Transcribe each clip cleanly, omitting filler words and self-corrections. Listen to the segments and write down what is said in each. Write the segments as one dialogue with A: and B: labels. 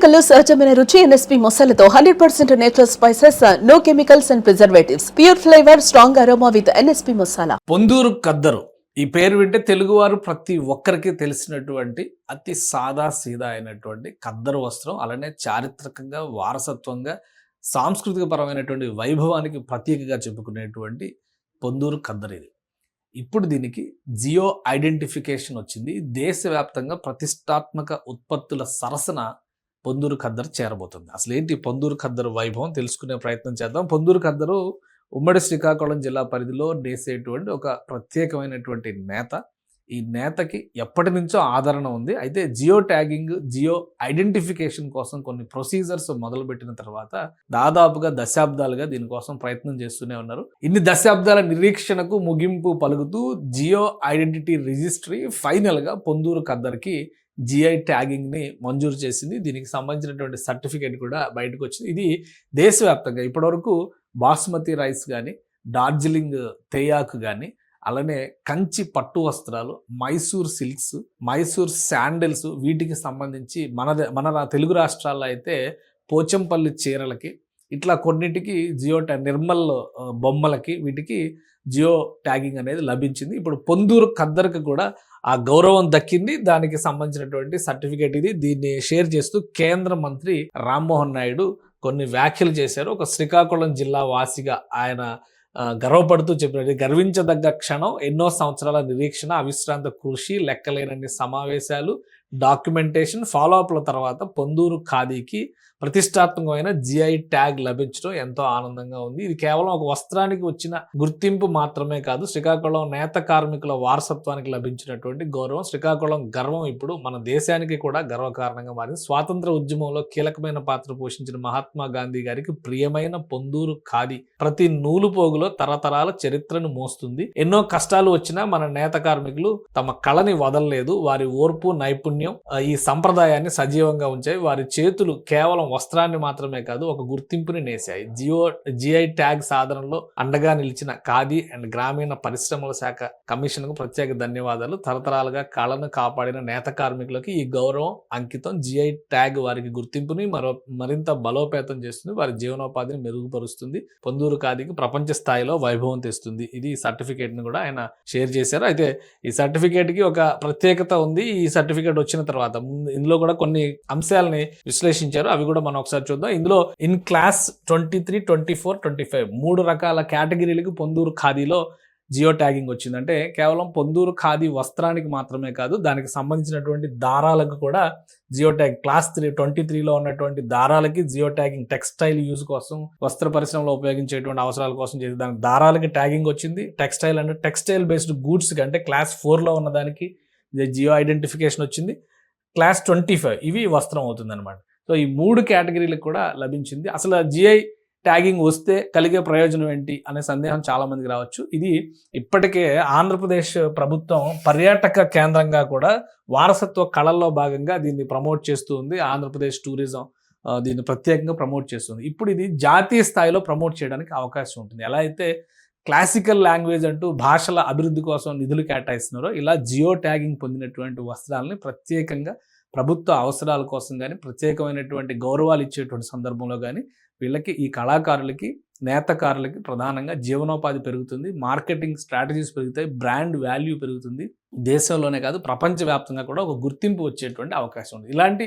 A: మసాలాలో సహజమైన రుచి ఎన్ఎస్పి మసాలాతో 100% natural spices, no chemicals and preservatives, pure flavour, strong aroma with NSP masala.
B: Ponduru khaddar ఈ పేరు వింటే తెలుగువారు ప్రతి ఒక్కరికి తెలిసినటువంటి అతి సాదా సీదా అయినటువంటి ఖద్దరు వస్త్రం, అలానే చారిత్రకంగా, వారసత్వంగా, సాంస్కృతిక పరమైనటువంటి వైభవానికి ప్రతీకగా చెప్పుకునేటువంటి పొందూరు ఖద్దరు ఇది. ఇప్పుడు దీనికి జియో ఐడెంటిఫికేషన్ వచ్చింది. దేశవ్యాప్తంగా ప్రతిష్టాత్మక ఉత్పత్తుల సరసన పొందూరు ఖద్దరు చేరబోతుంది. అసలు ఏంటి పొందూరు ఖద్దరు వైభవం తెలుసుకునే ప్రయత్నం చేద్దాం. పొందూరు ఖద్దరు ఉమ్మడి శ్రీకాకుళం జిల్లా పరిధిలో నేసేటువంటి ఒక ప్రత్యేకమైనటువంటి నేత. ఈ నేతకి ఎప్పటి నుంచో ఆదరణ ఉంది. అయితే జియో ట్యాగింగ్, జియో ఐడెంటిఫికేషన్ కోసం కొన్ని ప్రొసీజర్స్ మొదలుపెట్టిన తర్వాత దాదాపుగా దశాబ్దాలుగా దీనికోసం ప్రయత్నం చేస్తూనే ఉన్నారు. ఇన్ని దశాబ్దాల నిరీక్షణకు ముగింపు పలుకుతూ జియో ఐడెంటిటీ రిజిస్ట్రీ ఫైనల్గా పొందూరు ఖద్దర్కి జిఐ ట్యాగింగ్ని మంజూరు చేసింది. దీనికి సంబంధించినటువంటి సర్టిఫికేట్ కూడా బయటకు వచ్చింది. ఇది దేశవ్యాప్తంగా ఇప్పటివరకు బాస్మతి రైస్ కానీ, డార్జిలింగ్ తేయాకు కానీ, అలానే కంచి పట్టు వస్త్రాలు, మైసూర్ సిల్క్స్, మైసూర్ శాండిల్స్, వీటికి సంబంధించి మన తెలుగు రాష్ట్రాల్లో అయితే పోచంపల్లి చీరలకి, ఇట్లా కొన్నిటికి జియో నిర్మల్ బొమ్మలకి, వీటికి జియో ట్యాగింగ్ అనేది లభించింది. ఇప్పుడు పొందూరు ఖద్దర్కి కూడా ఆ గౌరవం దక్కింది. దానికి సంబంధించినటువంటి సర్టిఫికేట్ ఇది. దీన్ని షేర్ చేస్తూ కేంద్ర మంత్రి రామ్మోహన్ నాయుడు కొన్ని వ్యాఖ్యలు చేశారు. ఒక శ్రీకాకుళం జిల్లా వాసిగా ఆయన గర్వపడుతూ చెప్పినట్టు, గర్వించదగ్గ క్షణం, ఎన్నో సంవత్సరాల నిరీక్షణ, అవిశ్రాంత కృషి, లెక్కలేనన్ని సమావేశాలు, డాక్యుమెంటేషన్, ఫాలోఅప్ల తర్వాత పొందూరు ఖాదీకి ప్రతిష్టాత్మకమైన జిఐ ట్యాగ్ లభించడం ఎంతో ఆనందంగా ఉంది. ఇది కేవలం ఒక వస్త్రానికి వచ్చిన గుర్తింపు మాత్రమే కాదు, శ్రీకాకుళం నేత కార్మికుల వారసత్వానికి లభించినటువంటి గౌరవం, శ్రీకాకుళం గర్వం ఇప్పుడు మన దేశానికి కూడా గర్వకారణంగా మారింది. స్వాతంత్ర ఉద్యమంలో కీలకమైన పాత్ర పోషించిన మహాత్మా గాంధీ గారికి ప్రియమైన పొందూరు ఖాదీ ప్రతి నూలు పోగులో తరతరాల చరిత్రను మోస్తుంది. ఎన్నో కష్టాలు వచ్చినా మన నేత కార్మికులు తమ కళని వదలలేదు. వారి ఓర్పు, నైపుణ్యం ఈ సంప్రదాయాన్ని సజీవంగా ఉంచాయి. వారి చేతులు కేవలం వస్త్రాన్ని మాత్రమే కాదు, ఒక గుర్తింపుని నేశాయి. జిఐ ట్యాగ్ సాధనలో అండగా నిలిచిన ఖాదీ అండ్ గ్రామీణ పరిశ్రమల శాఖ కమిషన్కు ప్రత్యేక ధన్యవాదాలు. తరతరాలుగా కళను కాపాడిన నేత కార్మికులకి ఈ గౌరవం అంకితం. జిఐ ట్యాగ్ వారికి గుర్తింపుని మరింత బలోపేతం చేస్తుంది, వారి జీవనోపాధిని మెరుగుపరుస్తుంది, పొందూరు ఖాదీకి ప్రపంచ స్థాయిలో వైభవం తెస్తుంది. ఇది సర్టిఫికేట్ ని కూడా ఆయన షేర్ చేశారు. అయితే ఈ సర్టిఫికేట్ కి ఒక ప్రత్యేకత ఉంది. ఈ సర్టిఫికేట్ వచ్చిన తర్వాత ఇందులో కూడా కొన్ని అంశాలని విశ్లేషించారు. అవి కూడా మనం ఒకసారి చూద్దాం. ఇందులో ఇన్ క్లాస్ 23, 24, 25 3 రకాల కేటగిరీలకు పొందూరు ఖాదీలో జియో ట్యాగింగ్ వచ్చింది. అంటే కేవలం పొందూరు ఖాదీ వస్త్రానికి మాత్రమే కాదు, దానికి సంబంధించినటువంటి దారాలకు కూడా జియో ట్యాగ్. క్లాస్ 23లో ఉన్నటువంటి దారాలకి జియో ట్యాగింగ్, టెక్స్టైల్ యూజ్ కోసం, వస్త్ర పరిశ్రమలో ఉపయోగించేటువంటి అవసరాల కోసం చేసి దానికి దారాలకి ట్యాగింగ్ వచ్చింది. టెక్స్టైల్ అంటే టెక్స్టైల్ బేస్డ్ గూడ్స్ అంటే క్లాస్ 4లో ఉన్నదానికి జియో ఐడెంటిఫికేషన్ వచ్చింది. క్లాస్ 25 ఇవి వస్త్రం అవుతుంది అనమాట. సో ఈ 3 కేటగిరీలకు కూడా లభించింది. అసలు జిఐ ట్యాగింగ్ వస్తే కలిగే ప్రయోజనం ఏంటి అనే సందేహం చాలా మందికి రావచ్చు. ఇది ఇప్పటికే ఆంధ్రప్రదేశ్ ప్రభుత్వం పర్యాటక కేంద్రంగా కూడా వారసత్వ కళల్లో భాగంగా దీన్ని ప్రమోట్ చేస్తూ ఉంది. ఆంధ్రప్రదేశ్ టూరిజం దీన్ని ప్రత్యేకంగా ప్రమోట్ చేస్తుంది. ఇప్పుడు ఇది జాతీయ స్థాయిలో ప్రమోట్ చేయడానికి అవకాశం ఉంటుంది. ఎలా అయితే క్లాసికల్ లాంగ్వేజ్ అంటూ భాషల అభివృద్ధి కోసం నిధులు కేటాయిస్తున్నారో, ఇలా జియో ట్యాగింగ్ పొందినటువంటి వస్త్రాలని ప్రత్యేకంగా ప్రభుత్వ అవసరాల కోసం కానీ, ప్రత్యేకమైనటువంటి గౌరవాలు ఇచ్చేటువంటి సందర్భంలో కానీ వీళ్ళకి, ఈ కళాకారులకి, నేతకారులకి ప్రధానంగా జీవనోపాధి పెరుగుతుంది, మార్కెటింగ్ స్ట్రాటజీస్ పెరుగుతాయి, బ్రాండ్ వాల్యూ పెరుగుతుంది. దేశంలోనే కాదు ప్రపంచవ్యాప్తంగా కూడా ఒక గుర్తింపు వచ్చేటువంటి అవకాశం ఉంది. ఇలాంటి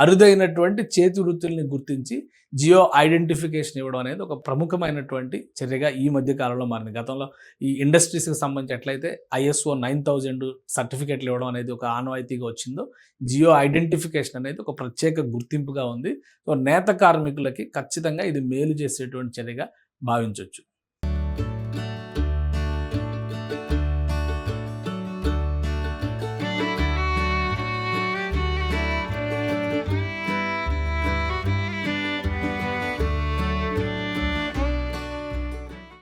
B: అరుదైనటువంటి చేతి వృత్తుల్ని గుర్తించి జియో ఐడెంటిఫికేషన్ ఇవ్వడం అనేది ఒక ప్రముఖమైనటువంటి చర్యగా ఈ మధ్య కాలంలో మారింది. గతంలో ఈ ఇండస్ట్రీస్కి సంబంధించి ఎట్లయితే ISO 9000 సర్టిఫికేట్లు ఇవ్వడం అనేది ఒక ఆనవాయితీగా వచ్చిందో, జియో ఐడెంటిఫికేషన్ అనేది ఒక ప్రత్యేక గుర్తింపుగా ఉంది. సో నేత కార్మికులకి ఖచ్చితంగా ఇది మేలు చేసేటువంటి చర్యగా భావించవచ్చు.